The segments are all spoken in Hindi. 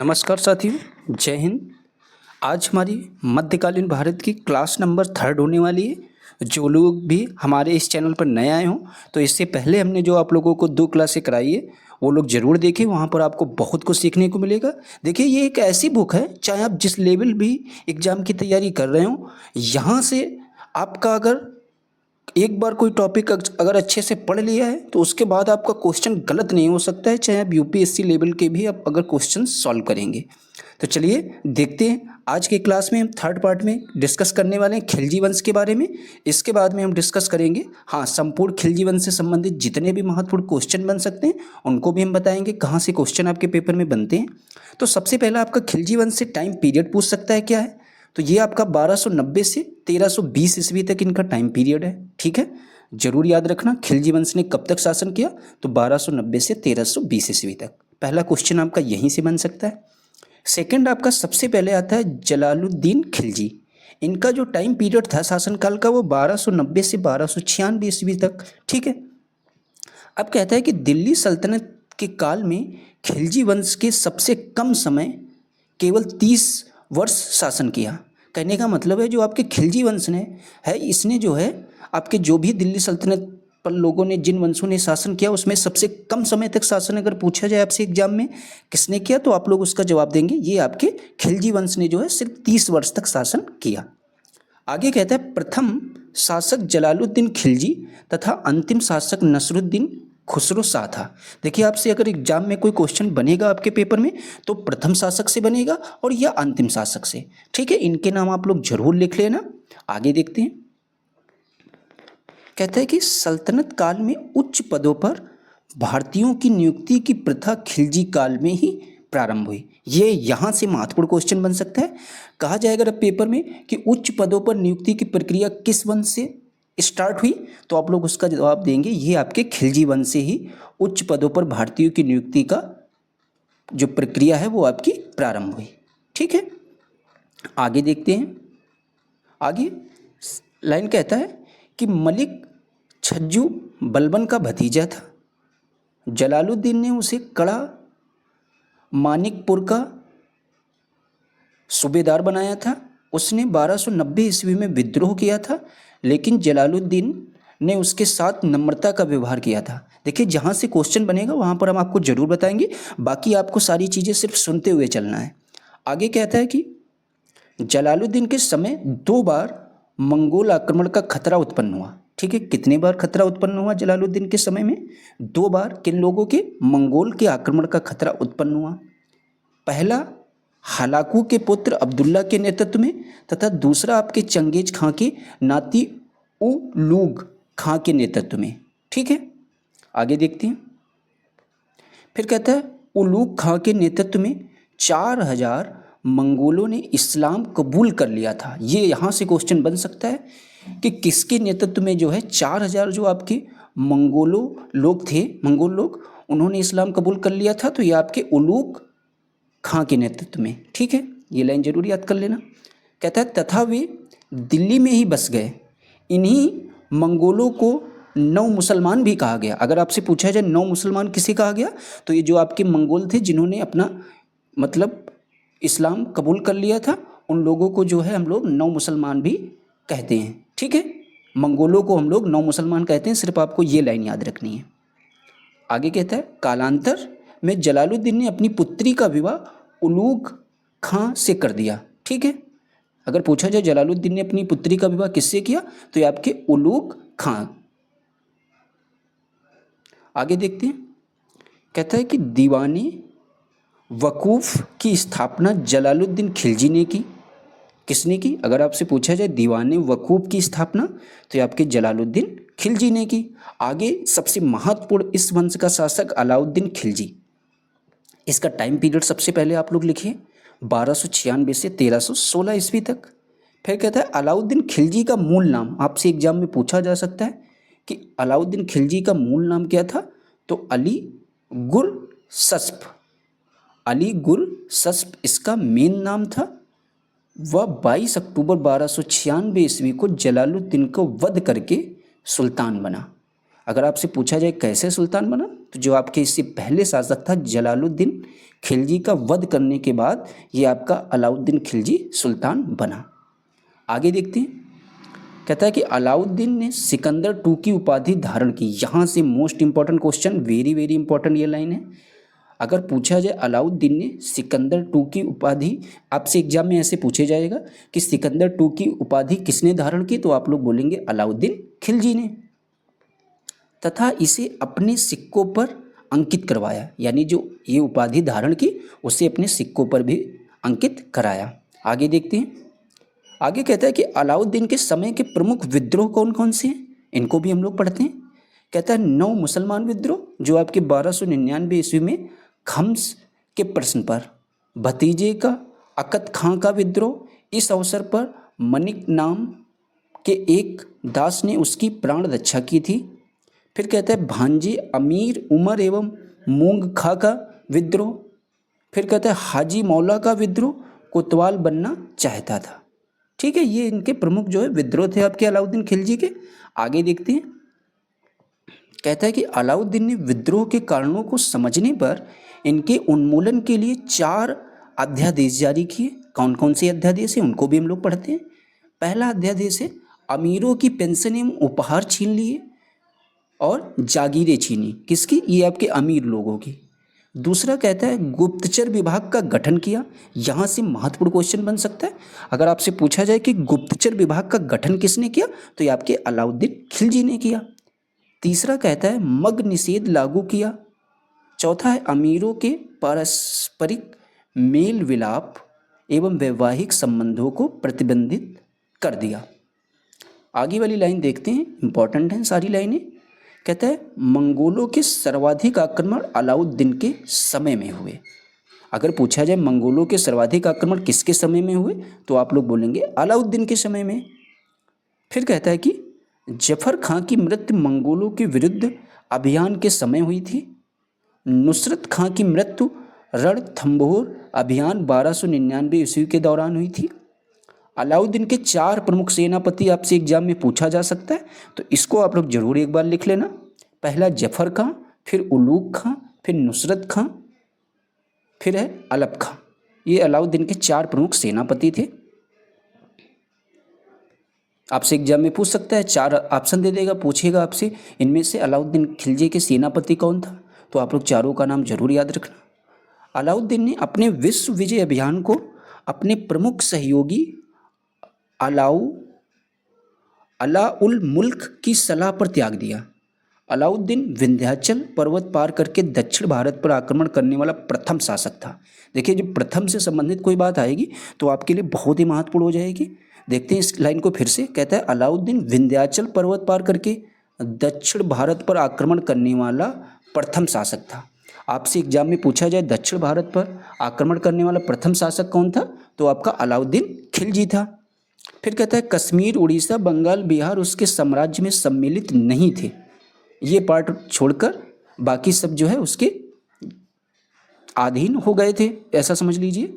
नमस्कार साथियों, जय हिंद। आज हमारी मध्यकालीन भारत की क्लास नंबर 3 होने वाली है। जो लोग भी हमारे इस चैनल पर नए आए हों तो इससे पहले हमने जो आप लोगों को 2 क्लासें कराई है वो लोग ज़रूर देखें। वहाँ पर आपको बहुत कुछ सीखने को मिलेगा। देखिए, ये एक ऐसी बुक है, चाहे आप जिस लेवल भी एग्ज़ाम की तैयारी कर रहे हो, यहाँ से आपका अगर एक बार कोई टॉपिक अगर अच्छे से पढ़ लिया है तो उसके बाद आपका क्वेश्चन गलत नहीं हो सकता है, चाहे आप यूपीएससी लेवल के भी आप अगर क्वेश्चन सॉल्व करेंगे। तो चलिए देखते हैं। आज के क्लास में हम 3rd पार्ट में डिस्कस करने वाले हैं खिलजी वंश के बारे में। इसके बाद में हम डिस्कस करेंगे संपूर्ण खिलजी वंश से संबंधित जितने भी महत्वपूर्ण क्वेश्चन बन सकते हैं उनको भी हम बताएंगे, कहाँ से क्वेश्चन आपके पेपर में बनते हैं। तो सबसे पहला आपका खिलजी वंश से टाइम पीरियड पूछ सकता है क्या है, तो ये आपका 1290 से 1320 ईस्वी तक इनका टाइम पीरियड है। ठीक है, जरूर याद रखना खिलजी वंश ने कब तक शासन किया, तो 1290 से 1320 ईस्वी तक। पहला क्वेश्चन आपका यहीं से बन सकता है। सेकंड आपका सबसे पहले आता है जलालुद्दीन खिलजी। इनका जो टाइम पीरियड था शासनकाल का वो 1290 से 1296 ईस्वी तक। ठीक है, अब कहता है कि दिल्ली सल्तनत के काल में खिलजी वंश के सबसे कम समय केवल 30 वर्ष शासन किया। कहने का मतलब है जो आपके खिलजी वंश ने है, इसने जो है आपके जो भी दिल्ली सल्तनत पर लोगों ने जिन वंशों ने शासन किया उसमें सबसे कम समय तक शासन अगर पूछा जाए आपसे एग्जाम में किसने किया, तो आप लोग उसका जवाब देंगे ये आपके खिलजी वंश ने जो है सिर्फ 30 वर्ष तक शासन किया। आगे कहता है प्रथम शासक जलालुद्दीन खिलजी तथा अंतिम शासक नसरुद्दीन खुसरो शाह था। देखिए, आपसे अगर एग्जाम में कोई क्वेश्चन बनेगा आपके पेपर में तो प्रथम शासक से बनेगा और या अंतिम शासक से। ठीक है, इनके नाम आप लोग जरूर लिख लेना। आगे देखते हैं। कहता है कि सल्तनत काल में उच्च पदों पर भारतीयों की नियुक्ति की प्रथा खिलजी काल में ही प्रारंभ हुई। ये यहाँ से महत्वपूर्ण क्वेश्चन बन सकता है। कहा जाएगा अगर पेपर में कि उच्च पदों पर नियुक्ति की प्रक्रिया किस वंश से स्टार्ट हुई, तो आप लोग उसका जवाब देंगे ये आपके खिलजी वंश से ही उच्च पदों पर भारतीयों की नियुक्ति का जो प्रक्रिया है वो आपकी प्रारंभ हुई। ठीक है, आगे देखते हैं। आगे लाइन कहता है कि मलिक छज्जू बलबन का भतीजा था। जलालुद्दीन ने उसे कड़ा मानिकपुर का सूबेदार बनाया था। उसने 1290 ईस्वी में विद्रोह किया था, लेकिन जलालुद्दीन ने उसके साथ नम्रता का व्यवहार किया था। देखिए, जहाँ से क्वेश्चन बनेगा वहाँ पर हम आपको जरूर बताएंगे, बाकी आपको सारी चीज़ें सिर्फ सुनते हुए चलना है। आगे कहता है कि जलालुद्दीन के समय 2 बार मंगोल आक्रमण का खतरा उत्पन्न हुआ। ठीक है, कितने बार खतरा उत्पन्न हुआ जलालुद्दीन के समय में? 2 बार। किन लोगों के? मंगोल के आक्रमण का खतरा उत्पन्न हुआ। पहला हलाकू के पुत्र अब्दुल्ला के नेतृत्व में तथा दूसरा आपके चंगेज खां के नाती उलूग खां के नेतृत्व में। ठीक है, आगे देखते हैं। फिर कहता है उलूग खां के नेतृत्व में 4000 मंगोलों ने इस्लाम कबूल कर लिया था। ये यहाँ से क्वेश्चन बन सकता है कि किसके नेतृत्व में जो है 4000 जो आपके मंगोल लोग उन्होंने इस्लाम कबूल कर लिया था, तो ये आपके उलूग खां के नेतृत्व में। ठीक है, ये लाइन जरूर याद कर लेना। कहता है तथा वे दिल्ली में ही बस गए। इन्हीं मंगोलों को 9 मुसलमान भी कहा गया। अगर आपसे पूछा जाए 9 मुसलमान किसे कहा गया, तो ये जो आपके मंगोल थे जिन्होंने अपना मतलब इस्लाम कबूल कर लिया था, उन लोगों को जो है हम लोग 9 मुसलमान भी कहते हैं। ठीक है, मंगोलों को हम लोग 9 मुसलमान कहते हैं। सिर्फ आपको ये लाइन याद रखनी है। आगे कहता है कालांतर में जलालुद्दीन ने अपनी पुत्री का विवाह उलूग खां से कर दिया। ठीक है, अगर पूछा जाए जलालुद्दीन ने अपनी पुत्री का विवाह किससे किया, तो ये आपके उलूग खां। आगे देखते हैं। कहता है कि दीवाने वकूफ की स्थापना जलालुद्दीन खिलजी ने की। किसने की? अगर आपसे पूछा जाए दीवाने वकूफ की स्थापना, तो ये आपके जलालुद्दीन खिलजी ने की। आगे सबसे महत्वपूर्ण इस वंश का शासक अलाउद्दीन खिलजी। इसका टाइम पीरियड सबसे पहले आप लोग लिखिए 1296 से 1316 ईस्वी तक। फिर कहता है अलाउद्दीन खिलजी का मूल नाम, आपसे एग्जाम में पूछा जा सकता है कि अलाउद्दीन खिलजी का मूल नाम क्या था, तो अली गुर सस्प। अली गुर सस्प इसका मेन नाम था। वह 22 अक्टूबर 1296 ईस्वी को जलालुद्दीन को वध करके सुल्तान बना। अगर आपसे पूछा जाए कैसे सुल्तान बना, तो जो आपके इससे पहले शासक था जलालुद्दीन खिलजी का वध करने के बाद ये आपका अलाउद्दीन खिलजी सुल्तान बना। आगे देखते हैं, कहता है कि अलाउद्दीन ने सिकंदर टू की उपाधि धारण की। यहाँ से most important question, very very important ये लाइन है। अगर पूछा जाए अलाउद्दीन ने सिकंदर टू की उपाधि, आपसे एग्जाम में ऐसे पूछे जाएगा कि सिकंदर टू की उपाधि किसने धारण की, तो आप लोग बोलेंगे अलाउद्दीन खिलजी ने, तथा इसे अपने सिक्कों पर अंकित करवाया। यानी जो ये उपाधि धारण की उसे अपने सिक्कों पर भी अंकित कराया। आगे देखते हैं, आगे कहता है कि अलाउद्दीन के समय के प्रमुख विद्रोह कौन कौन से हैं, इनको भी हम लोग पढ़ते हैं। कहता है 9 मुसलमान विद्रोह जो आपके 1299 ईस्वी में खम्स के प्रश्न पर, भतीजे का अकत खां का विद्रोह, इस अवसर पर मनिक नाम के एक दास ने उसकी प्राण रक्षा की थी। फिर कहता है भांजे अमीर उमर एवं मूंग खां का विद्रोह। फिर कहता है हाजी मौला का विद्रोह, कोतवाल बनना चाहता था। ठीक है, ये इनके प्रमुख जो है विद्रोह थे आपके अलाउद्दीन खिलजी के। आगे देखते हैं, कहता है कि अलाउद्दीन ने विद्रोह के कारणों को समझने पर इनके उन्मूलन के लिए 4 अध्यादेश जारी किए। कौन कौन से अध्यादेश हैं उनको भी हम लोग पढ़ते हैं। पहला अध्यादेश है अमीरों की पेंशन एवं उपहार छीन लिए और जागीरें छीनी। किसकी? ये आपके अमीर लोगों की। दूसरा कहता है गुप्तचर विभाग का गठन किया। यहाँ से महत्वपूर्ण क्वेश्चन बन सकता है। अगर आपसे पूछा जाए कि गुप्तचर विभाग का गठन किसने किया, तो ये आपके अलाउद्दीन खिलजी ने किया। तीसरा कहता है मग निषेध लागू किया। चौथा है अमीरों के पारस्परिक मेल विलाप एवं वैवाहिक संबंधों को प्रतिबंधित कर दिया। आगे वाली लाइन देखते हैं, इंपॉर्टेंट हैं सारी लाइनें। कहता है मंगोलों के सर्वाधिक आक्रमण अलाउद्दीन के समय में हुए। अगर पूछा जाए मंगोलों के सर्वाधिक आक्रमण किसके समय में हुए, तो आप लोग बोलेंगे अलाउद्दीन के समय में। फिर कहता है कि जफर खां की मृत्यु मंगोलों के विरुद्ध अभियान के समय हुई थी। नुसरत खां की मृत्यु रणथंभोर अभियान 1299 ईस्वी के दौरान हुई थी। अलाउद्दीन के 4 प्रमुख सेनापति आपसे एग्जाम में पूछा जा सकता है, तो इसको आप लोग जरूर एक बार लिख लेना। पहला जफर खां, फिर उलूग खां, फिर नुसरत खां, फिर है अलप खां। ये अलाउद्दीन के 4 प्रमुख सेनापति थे। आपसे एग्जाम में पूछ सकता है, 4 ऑप्शन दे देगा, पूछेगा आपसे इनमें से अलाउद्दीन खिलजी के सेनापति कौन था, तो आप लोग चारों का नाम जरूर याद रखना। अलाउद्दीन ने अपने विश्व विजय अभियान को अपने प्रमुख सहयोगी अलाउल मुल्क की सलाह पर त्याग दिया। अलाउद्दीन विंध्याचल पर्वत पार करके दक्षिण भारत पर आक्रमण करने वाला प्रथम शासक था। देखिए, जब प्रथम से संबंधित कोई बात आएगी तो आपके लिए बहुत ही महत्वपूर्ण हो जाएगी। देखते हैं इस लाइन को फिर से। कहता है अलाउद्दीन विंध्याचल पर्वत पार करके दक्षिण भारत पर आक्रमण करने वाला प्रथम शासक था। आपसे एग्जाम में पूछा जाए दक्षिण भारत पर आक्रमण करने वाला प्रथम शासक कौन था, तो आपका अलाउद्दीन खिलजी था। फिर कहता है कश्मीर, उड़ीसा, बंगाल, बिहार उसके साम्राज्य में सम्मिलित नहीं थे। ये पार्ट छोड़कर बाकी सब जो है उसके अधीन हो गए थे, ऐसा समझ लीजिए।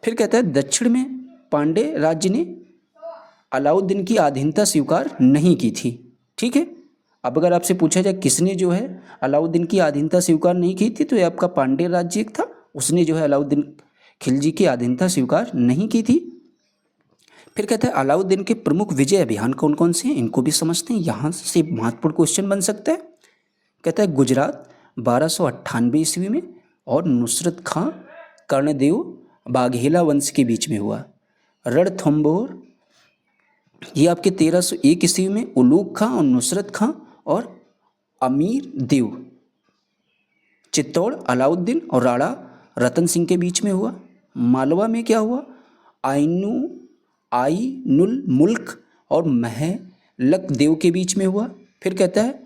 फिर कहता है दक्षिण में पांडे राज्य ने अलाउद्दीन की अधीनता स्वीकार नहीं की थी। ठीक है, अब अगर आपसे पूछा जाए किसने जो है अलाउद्दीन की अधीनता स्वीकार नहीं की थी, तो ये आपका पांडे राज्य एक था, उसने जो है अलाउद्दीन खिलजी की अधीनता स्वीकार नहीं की थी। फिर कहता है अलाउद्दीन के प्रमुख विजय अभियान कौन कौन से हैं, इनको भी समझते हैं। यहाँ से महत्वपूर्ण क्वेश्चन बन सकता है। कहता है गुजरात 1298 ईस्वी में और नुसरत खां कर्णदेव बाघेला वंश के बीच में हुआ। रणथंभोर ये आपके 1301 ईस्वी में उलूग खां और नुसरत खां और अमीर देव। चित्तौड़ अलाउद्दीन और राणा रतन सिंह के बीच में हुआ। मालवा में क्या हुआ? आइनुल मुल्क और महलक देव के बीच में हुआ। फिर कहता है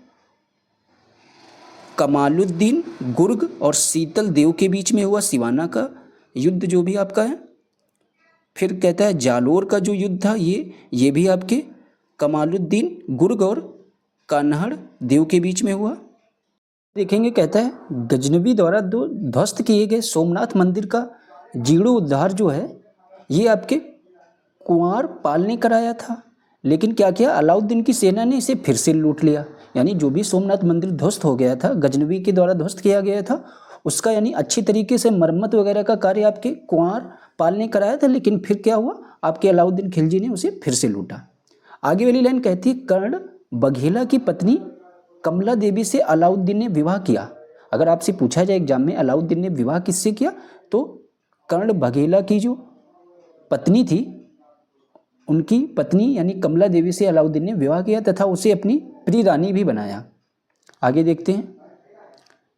कमालुद्दीन गुर्ग और शीतल देव के बीच में हुआ, सिवाना का युद्ध जो भी आपका है। फिर कहता है जालोर का जो युद्ध था ये भी आपके कमालुद्दीन गुर्ग और कान्हड़ देव के बीच में हुआ। देखेंगे, कहता है गजनवी द्वारा ध्वस्त किए गए सोमनाथ मंदिर का जीर्णोद्धार जो है ये आपके कुंवर पाल ने कराया था। लेकिन क्या किया, अलाउद्दीन की सेना ने इसे फिर से लूट लिया। यानी जो भी सोमनाथ मंदिर ध्वस्त हो गया था, गजनवी के द्वारा ध्वस्त किया गया था, उसका यानी अच्छी तरीके से मरम्मत वगैरह का कार्य आपके कुंवर पाल ने कराया था, लेकिन फिर क्या हुआ, आपके अलाउद्दीन खिलजी ने उसे फिर से लूटा। आगे वाली लाइन कहती है कर्ण बघेला की पत्नी कमला देवी से अलाउद्दीन ने विवाह किया। अगर आपसे पूछा जाए एग्जाम में अलाउद्दीन ने विवाह किससे किया, तो कर्ण बघेला की जो पत्नी थी उनकी पत्नी यानी कमला देवी से अलाउद्दीन ने विवाह किया तथा उसे अपनी प्रिय रानी भी बनाया। आगे देखते हैं,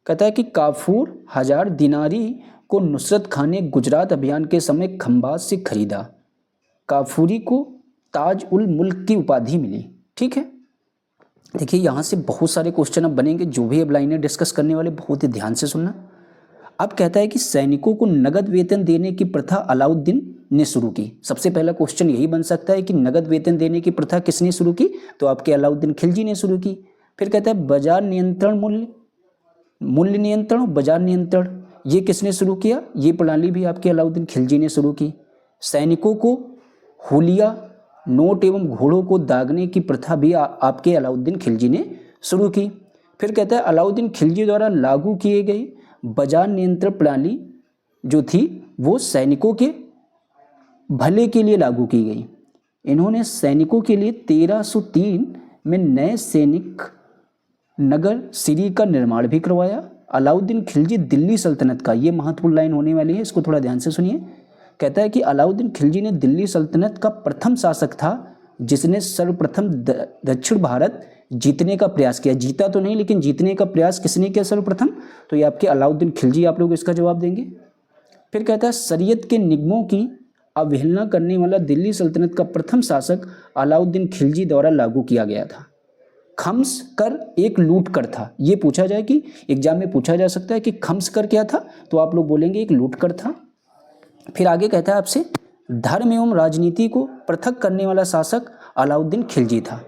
कहता है कि काफूर हजार दिनारी को नुसरत खान ने गुजरात अभियान के समय खंबात से खरीदा। काफूरी को ताज उल मुल्क की उपाधि मिली। ठीक है, देखिए यहाँ से बहुत सारे क्वेश्चन अब बनेंगे, जो भी अब लाइनें डिस्कस करने वाले बहुत ही ध्यान से सुनना। अब कहता है कि सैनिकों को नगद वेतन देने की प्रथा अलाउद्दीन ने शुरू की। सबसे पहला क्वेश्चन यही बन सकता है कि नगद वेतन देने की प्रथा किसने शुरू की, तो आपके अलाउद्दीन खिलजी ने शुरू की। फिर कहता है बाजार नियंत्रण, मूल्य नियंत्रण और बाजार नियंत्रण ये किसने शुरू किया, ये प्रणाली भी आपके अलाउद्दीन खिलजी ने शुरू की। सैनिकों को हुलिया, नोट एवं घोड़ों को दागने की प्रथा भी आपके अलाउद्दीन खिलजी ने शुरू की। फिर कहता है अलाउद्दीन खिलजी द्वारा लागू किए गए बाजार नियंत्रण प्रणाली जो थी वो सैनिकों के भले के लिए लागू की गई। इन्होंने सैनिकों के लिए 1303 में नए सैनिक नगर सिरी का निर्माण भी करवाया। अलाउद्दीन खिलजी दिल्ली सल्तनत का, ये महत्वपूर्ण लाइन होने वाली है, इसको थोड़ा ध्यान से सुनिए। कहता है कि अलाउद्दीन खिलजी ने दिल्ली सल्तनत का प्रथम शासक था जिसने सर्वप्रथम दक्षिण भारत जीतने का प्रयास किया। जीता तो नहीं, लेकिन जीतने का प्रयास किसने किया सर्वप्रथम, तो ये आपके अलाउद्दीन खिलजी, आप लोग इसका जवाब देंगे। फिर कहता है शरीयत के नियमों की अवहेलना करने वाला दिल्ली सल्तनत का प्रथम शासक अलाउद्दीन खिलजी द्वारा लागू किया गया था। खम्स कर एक लूट कर था। ये पूछा जाए कि एग्जाम में पूछा जा सकता है कि खम्स कर क्या था, तो आप लोग बोलेंगे एक लूट कर था। फिर आगे कहता है आपसे धर्म एवं राजनीति को पृथक करने वाला शासक अलाउद्दीन खिलजी था।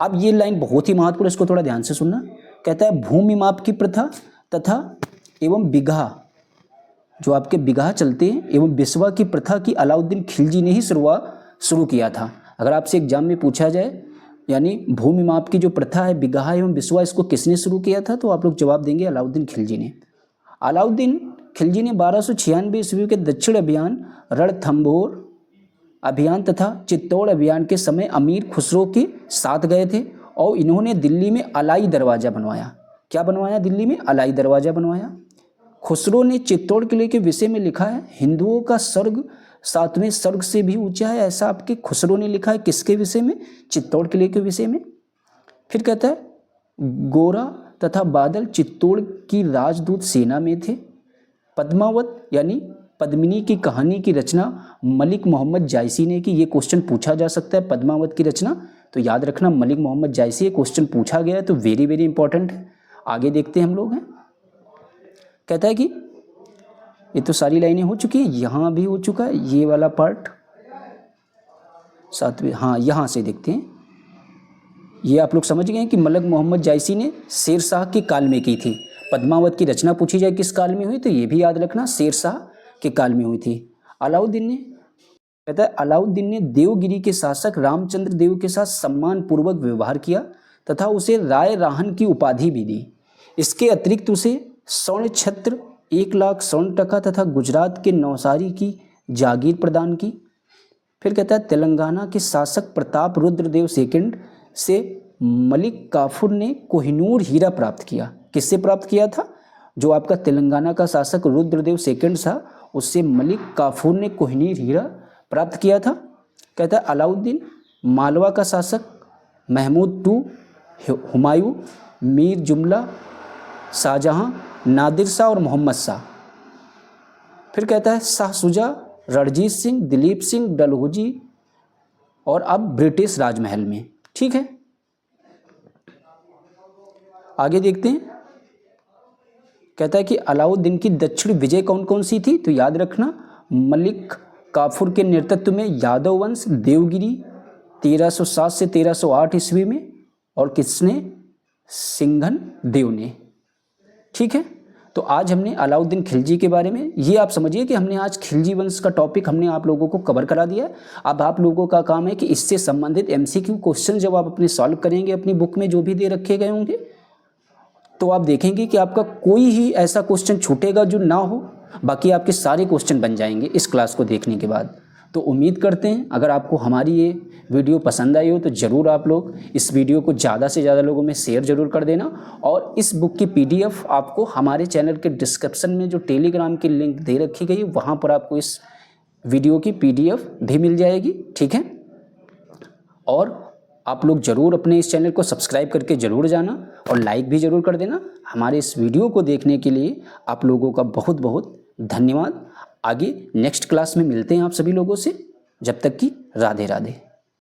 अब ये लाइन बहुत ही महत्वपूर्ण, इसको थोड़ा ध्यान से सुनना। कहता है भूमि माप की प्रथा तथा एवं बिगहा, जो आपके बिगहा चलते हैं एवं बिस्वा की प्रथा की अलाउद्दीन खिलजी ने ही शुरू किया था। अगर आपसे एग्जाम में पूछा जाए यानी भूमि माप की जो प्रथा है बिगहा एवं बिस्वा, इसको किसने शुरू किया था, तो आप लोग जवाब देंगे अलाउद्दीन खिलजी ने। अलाउद्दीन खिलजी ने 1296 ईस्वी के दक्षिण अभियान, रणथंभौर अभियान तथा चित्तौड़ अभियान के समय अमीर खुसरो के साथ गए थे और इन्होंने दिल्ली में अलाई दरवाज़ा बनवाया। क्या बनवाया, दिल्ली में अलाई दरवाज़ा बनवाया। खुसरो ने चित्तौड़ किले के विषय में लिखा है हिंदुओं का स्वर्ग 7वें स्वर्ग से भी ऊंचा है, ऐसा आपके खुसरो ने लिखा है। किसके विषय में, चित्तौड़ किले के विषय में। फिर कहता है गोरा तथा बादल चित्तौड़ की राजदूत सेना में थे। पद्मावत यानी पद्मिनी की कहानी की रचना मलिक मोहम्मद जायसी ने की। ये क्वेश्चन पूछा जा सकता है, पद्मावत की रचना, तो याद रखना मलिक मोहम्मद जायसी। ये क्वेश्चन पूछा गया है तो वेरी वेरी इंपॉर्टेंट है। आगे देखते हैं हम लोग हैं। कहता है कि ये तो सारी लाइनें हो चुकी है, यहाँ भी हो चुका है ये वाला पार्ट 7वें, हाँ यहाँ से देखते हैं। ये आप लोग समझ गए हैं कि मलिक मोहम्मद जायसी ने शेर शाह के काल में की थी। पद्मावत की रचना पूछी जाए किस काल में हुई, तो ये भी याद रखना शेर शाह के काल में हुई थी। अलाउद्दीन ने, कहता है अलाउद्दीन ने देवगिरी के शासक रामचंद्र देव के साथ सम्मान पूर्वक व्यवहार किया तथा उसे राय राहन की उपाधि भी दी। इसके अतिरिक्त उसे स्वर्ण छत्र 1 लाख स्वर्ण टका तथा गुजरात के नौसारी की जागीर प्रदान की। फिर कहता है तेलंगाना के शासक प्रताप रुद्रदेव सेकंड से मलिक काफूर ने कोहिनूर हीरा प्राप्त किया। किससे प्राप्त किया था, जो आपका तेलंगाना का शासक रुद्रदेव सेकंड था उससे मलिक काफूर ने कोहिनूर हीरा प्राप्त किया था। कहता है अलाउद्दीन मालवा का शासक महमूद II, हुमायूं, मीर जुमला, शाहजहां, नादिर शाह और मोहम्मद शाह। फिर कहता है शाह शुजा, रणजीत सिंह, दिलीप सिंह, डलहौजी और अब ब्रिटिश राजमहल में। ठीक है, आगे देखते हैं। कहता है कि अलाउद्दीन की दक्षिण विजय कौन कौन सी थी, तो याद रखना मलिक काफूर के नेतृत्व में यादव वंश देवगिरी 1307 से 1308 ईस्वी में, और किसने, सिंघन देव ने। ठीक है, तो आज हमने अलाउद्दीन खिलजी के बारे में, ये आप समझिए कि हमने आज खिलजी वंश का टॉपिक हमने आप लोगों को कवर करा दिया। अब आप लोगों का काम है कि इससे संबंधित MCQ क्वेश्चन जब आप अपने सॉल्व करेंगे अपनी बुक में जो भी दे रखे गए होंगे, तो आप देखेंगे कि आपका कोई ही ऐसा क्वेश्चन छूटेगा जो ना हो, बाकी आपके सारे क्वेश्चन बन जाएंगे इस क्लास को देखने के बाद। तो उम्मीद करते हैं अगर आपको हमारी ये वीडियो पसंद आई हो तो ज़रूर आप लोग इस वीडियो को ज़्यादा से ज़्यादा लोगों में शेयर ज़रूर कर देना। और इस बुक की PDF आपको हमारे चैनल के डिस्क्रिप्शन में जो टेलीग्राम की लिंक दे रखी गई वहाँ पर आपको इस वीडियो की PDF भी मिल जाएगी, ठीक है। और आप लोग ज़रूर अपने इस चैनल को सब्सक्राइब करके ज़रूर जाना और लाइक भी ज़रूर कर देना। हमारे इस वीडियो को देखने के लिए आप लोगों का बहुत बहुत धन्यवाद। आगे नेक्स्ट क्लास में मिलते हैं आप सभी लोगों से, जब तक कि राधे राधे।